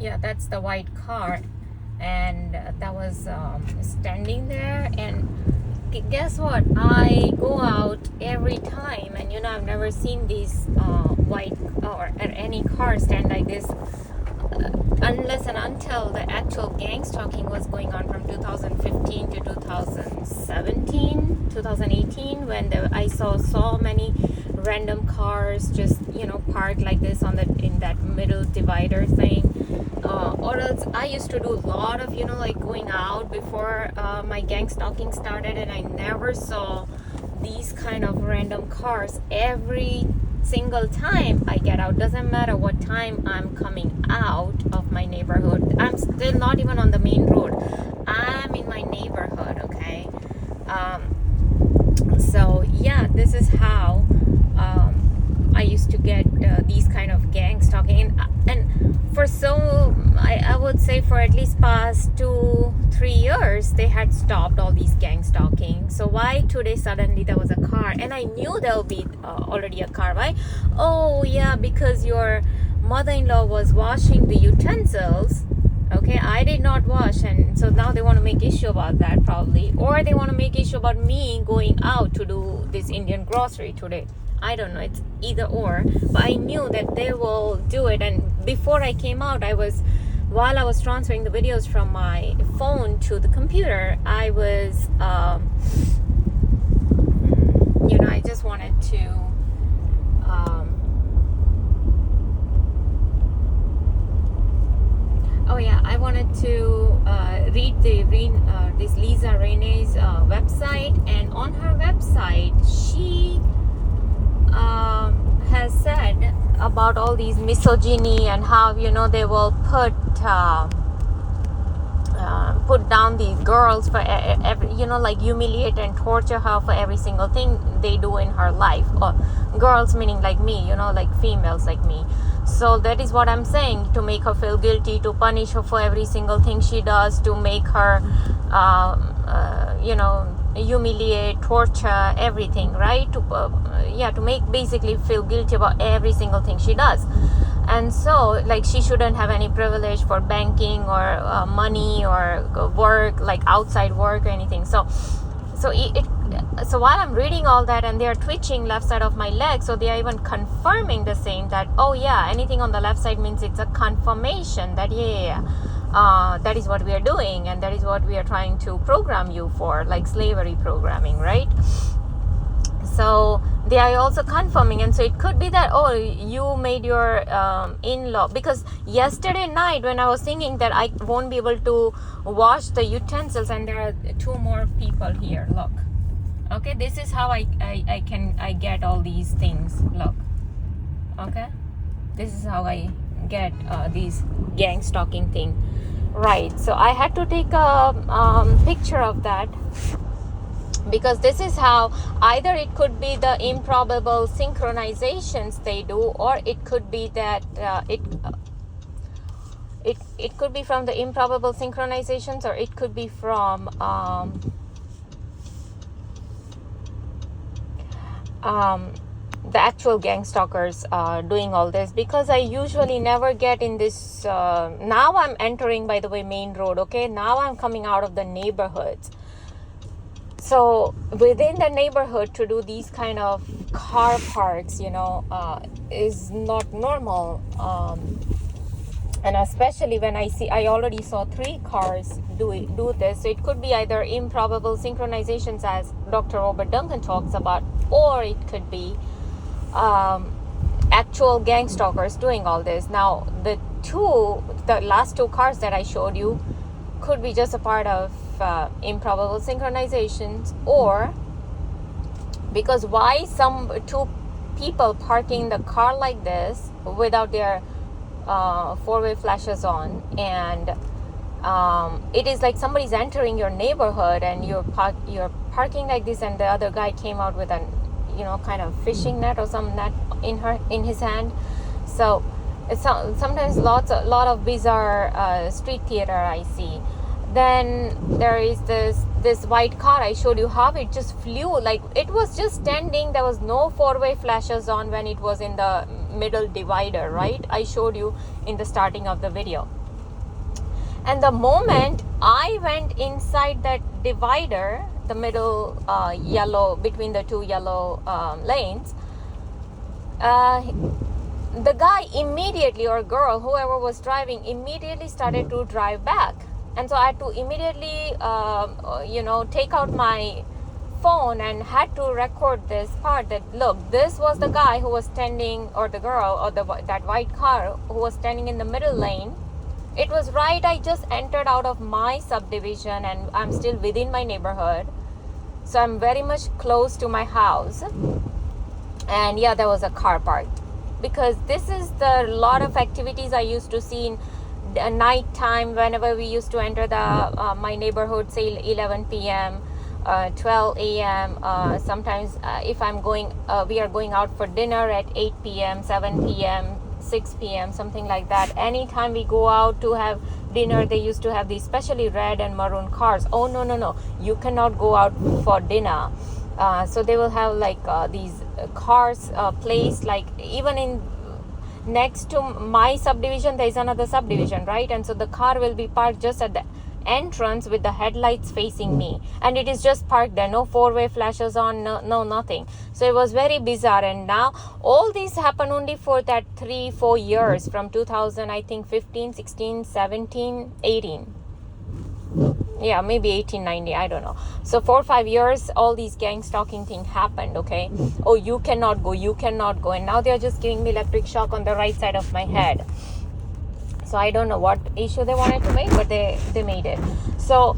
Yeah, that's the white car, and that was standing there. And guess what? I go out every time, and I've never seen these white or any car stand like this unless and until the actual gang stalking was going on from 2015 to 2017, 2018, when I saw so many random cars just parked like this in that middle divider thing. Or else I used to do a lot of like going out before my gang stalking started, and I never saw these kind of random cars every single time I get out. Doesn't matter what time I'm coming out of my neighborhood. I'm still not even on the main road. I'm in my neighborhood, okay? So yeah, this is how I used to get these kind of gang stalking, and for I would say for at least past 2-3 years they had stopped all these gang stalking. So why today suddenly there was a car, and I knew there'll be already a car. Why? Oh yeah, because your mother-in-law was washing the utensils. Okay, I did not wash, and so now they want to make issue about that probably, or they want to make issue about me going out to do this Indian grocery today. I don't know, it's either or, but I knew that they will do it. And before I came out, while I was transferring the videos from my phone to the computer, I was I just wanted to I wanted to read this Lisa Renee's website, and on her website she has said about all these misogyny and how they will put down these girls for every, like humiliate and torture her for every single thing they do in her life, or girls meaning like me, like females like me. So that is what I'm saying, to make her feel guilty, to punish her for every single thing she does, to make her humiliate, torture, everything, right? To make basically feel guilty about every single thing she does. And so like she shouldn't have any privilege for banking or money or work, like outside work or anything. So while I'm reading all that, and they are twitching left side of my leg, so they are even confirming the same, that anything on the left side means it's a confirmation that that is what we are doing, and that is what we are trying to program you for, like slavery programming, right? So they are also confirming, and so it could be that you made your in-law, because yesterday night when I was thinking that I won't be able to wash the utensils, and there are 2 more people here, look. Okay, this is how I get all these things, look. Okay, this is how I get these gang stalking thing, right? So I had to take a picture of that, because this is how, either it could be the improbable synchronizations they do, or it could be that it could be from the improbable synchronizations, or it could be from the actual gang stalkers doing all this. Because I usually never get in this now I'm entering, by the way, main road. Okay, now I'm coming out of the neighborhoods. So within the neighborhood to do these kind of car parks is not normal, and especially when I already saw 3 cars do this. So it could be either improbable synchronizations, as Dr. Robert Duncan talks about, or it could be actual gang stalkers doing all this. Now the last 2 cars that I showed you could be just a part of improbable synchronizations, or because why some 2 people parking the car like this without their 4-way flashes on, and it is like somebody's entering your neighborhood, and you're parking like this, and the other guy came out with an kind of fishing net or some net in his hand. So it's sometimes a lot of bizarre street theater I see. Then there is this white car. I showed you how it just flew, like it was just standing. There was no 4-way flashes on when it was in the middle divider, right? I showed you in the starting of the video. And the moment I went inside that divider, the middle yellow, between the two yellow lanes, the guy immediately, or girl, whoever was driving, immediately started to drive back. And so I had to immediately, take out my phone and had to record this part, that look, this was the guy who was standing, or the girl, or that white car who was standing in the middle lane. It was right, I just entered out of my subdivision and I'm still within my neighborhood, so I'm very much close to my house. And yeah, there was a car parked, because this is the lot of activities I used to see in night time whenever we used to enter the my neighborhood, say 11 p.m. 12 a.m. Sometimes if we are going out for dinner at 8 p.m., 7 p.m., 6 p.m., something like that. Anytime we go out to have dinner, they used to have these especially red and maroon cars. Oh, no, you cannot go out for dinner. So they will have these cars placed, like even in next to my subdivision there is another subdivision, right? And so the car will be parked just at the entrance with the headlights facing me, and it is just parked there, no four-way flashes on, no nothing. So it was very bizarre. And now all these happen only for that 3-4 years, from 2000, I think 15, 16, 17, 18, yeah, maybe 18, 19, I don't know. So 4 or 5 years all these gang stalking thing happened. Okay, oh, you cannot go, and now they're just giving me electric shock on the right side of my head. So I don't know what issue they wanted to make, but they made it. So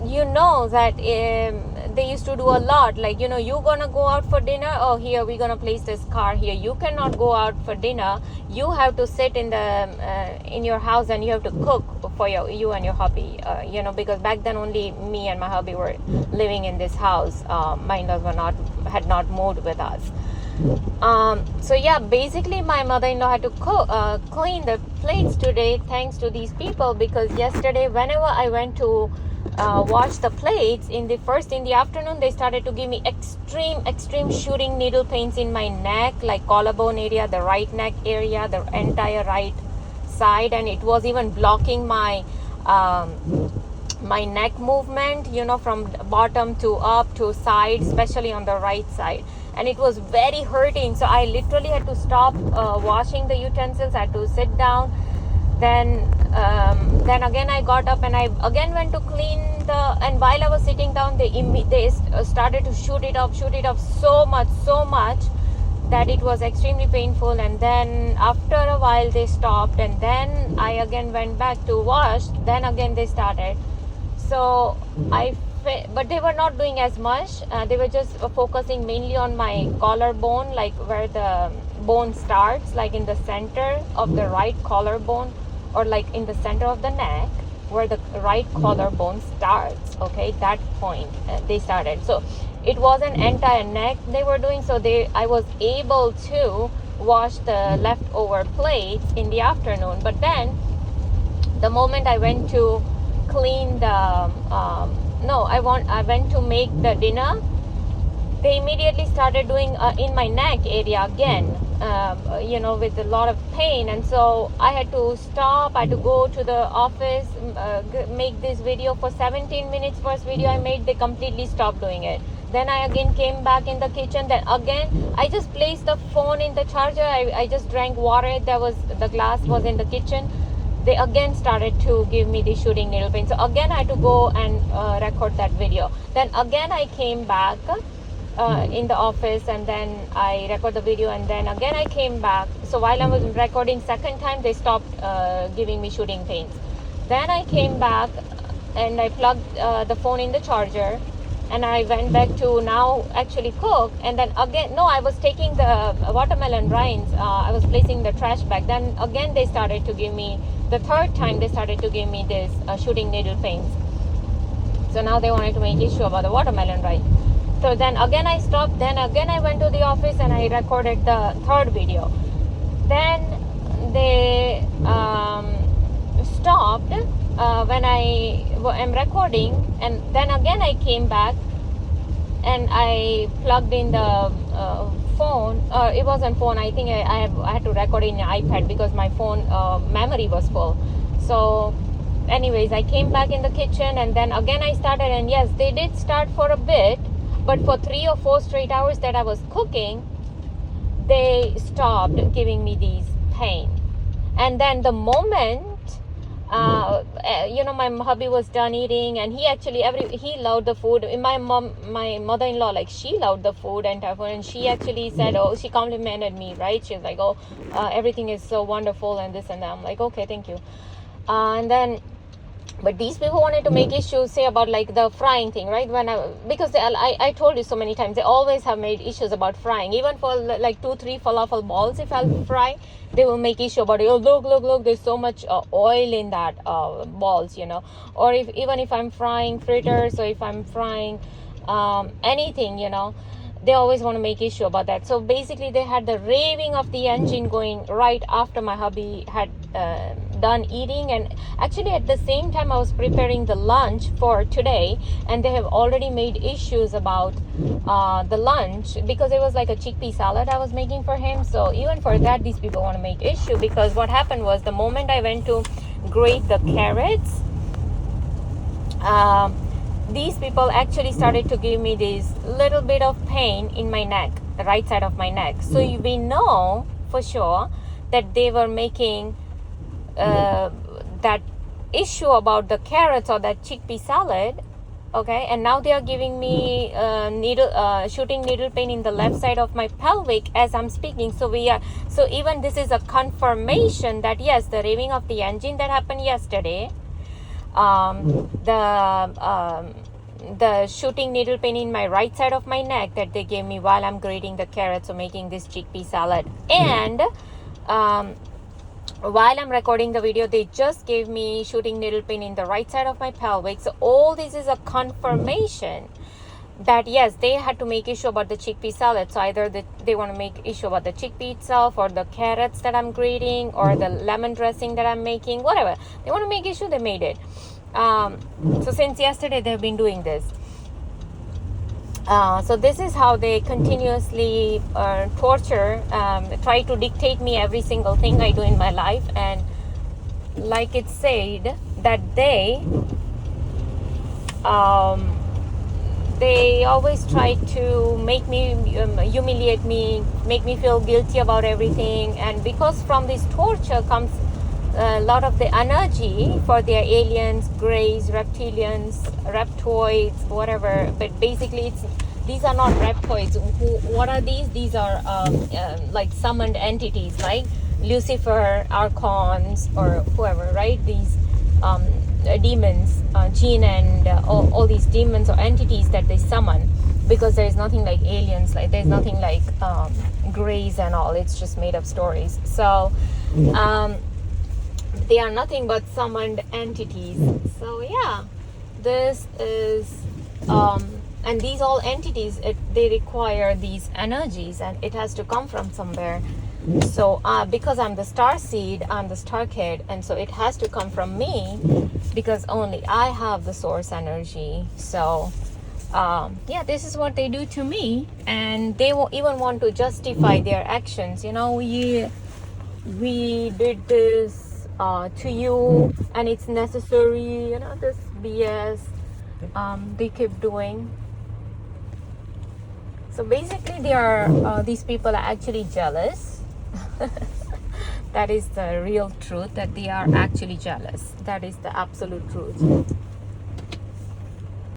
you know that they used to do a lot, like, you're gonna go out for dinner, oh, here we're gonna place this car here, you cannot go out for dinner, you have to sit in your house and you have to cook for you and your hubby, because back then only me and my hubby were living in this house. My in-laws had not moved with us. So yeah, basically my mother-in-law had to clean the plates today, thanks to these people, because yesterday whenever I went to wash the plates in the afternoon, they started to give me extreme shooting needle pains in my neck, like collarbone area, the right neck area, the entire right side, and it was even blocking my neck movement, from bottom to up to side, especially on the right side. And it was very hurting, so I literally had to stop washing the utensils. I had to sit down. Then again I got up and I again went to clean and while I was sitting down, they started to shoot it up so much that it was extremely painful. And then after a while they stopped, and then I again went back to wash. Then again they started. So but they were not doing as much. They were just focusing mainly on my collarbone, like where the bone starts, like in the center of the right collarbone, or like in the center of the neck where the right collarbone starts. Okay, that point they started. So it was an entire neck they were doing. So I was able to wash the leftover plates in the afternoon. But then the moment I went to clean I went to make the dinner, they immediately started doing in my neck area again, with a lot of pain. And so I had to stop. I had to go to the office, make this video for 17 minutes. First video I made, they completely stopped doing it. Then I again came back in the kitchen. Then again I just placed the phone in the charger. I just drank water. The glass was in the kitchen. They again started to give me the shooting needle pain. So again I had to go and record that video. Then again I came back in the office, and then I record the video, and then again I came back. So while I was recording second time, they stopped giving me shooting pains. Then I came back and I plugged the phone in the charger, and I went back to now actually cook. And then again, I was taking the watermelon rinds, I was placing the trash bag. Then again they started to give me, the third time they started to give me this shooting needle pains. So now they wanted to make issue about the watermelon rind. So then again I stopped. Then again I went to the office and I recorded the third video. Then they stopped when I am recording. And then again I came back and I plugged in the phone. It wasn't phone. I think I had to record in an iPad because my phone memory was full. So anyways, I came back in the kitchen, and then again I started, and yes, they did start for a bit, but for 3 or 4 straight hours that I was cooking, they stopped giving me these pain. And then the moment my hubby was done eating, and he actually he loved the food. My mother-in-law, like, she loved the food and she actually said, oh, she complimented me, right? She's like, oh, everything is so wonderful and this and that. I'm like, okay, thank you. And then, but these people wanted to make issues, say, about like the frying thing, right? Because I told you so many times, they always have made issues about frying. Even for like 2-3 falafel balls, if I'll fry, they will make issue about it. Oh, look, there's so much oil in that balls, or even if I'm frying fritters, or if I'm frying anything, they always want to make issue about that. So basically, they had the raving of the engine going right after my hubby had done eating. And actually, at the same time, I was preparing the lunch for today, and they have already made issues about the lunch, because it was like a chickpea salad I was making for him. So even for that, these people want to make issue, because what happened was, the moment I went to grate the carrots, these people actually started to give me this little bit of pain in my neck, the right side of my neck. So we know for sure that they were making that issue about the carrots or that chickpea salad, okay? And now they are giving me shooting needle pain in the left side of my pelvic as I'm speaking. So even this is a confirmation that yes, the raving of the engine that happened yesterday, the shooting needle pain in my right side of my neck that they gave me while I'm grating the carrots or making this chickpea salad, and while I'm recording the video, they just gave me shooting needle pain in the right side of my pelvic. So all this is a confirmation that yes, they had to make issue about the chickpea salad. So either they want to make issue about the chickpea itself, or the carrots that I'm grating, or the lemon dressing that I'm making, whatever they want to make issue, they made it. So since yesterday they've been doing this. So this is how they continuously torture, try to dictate me every single thing I do in my life. And like it said, that they always try to make me humiliate me, make me feel guilty about everything. And because from this torture comes a lot of the energy for their aliens, greys, reptilians, reptoids, whatever. But basically, these are not reptoids. What are these? These are like summoned entities, like Lucifer, archons, or whoever, right? These demons, jinn, and all these demons or entities that they summon, because there is nothing like aliens, like there's nothing like greys and all. It's just made up stories. So they are nothing but summoned entities. So yeah, this is and these all entities, they require these energies, and it has to come from somewhere. So because I'm the star seed, I'm the star kid, and so it has to come from me, because only I have the source energy. So yeah, this is what they do to me, and they will even want to justify their actions. We did this to you, and it's necessary, this BS they keep doing. So basically, these people are actually jealous. That is the real truth, that they are actually jealous. That is the absolute truth.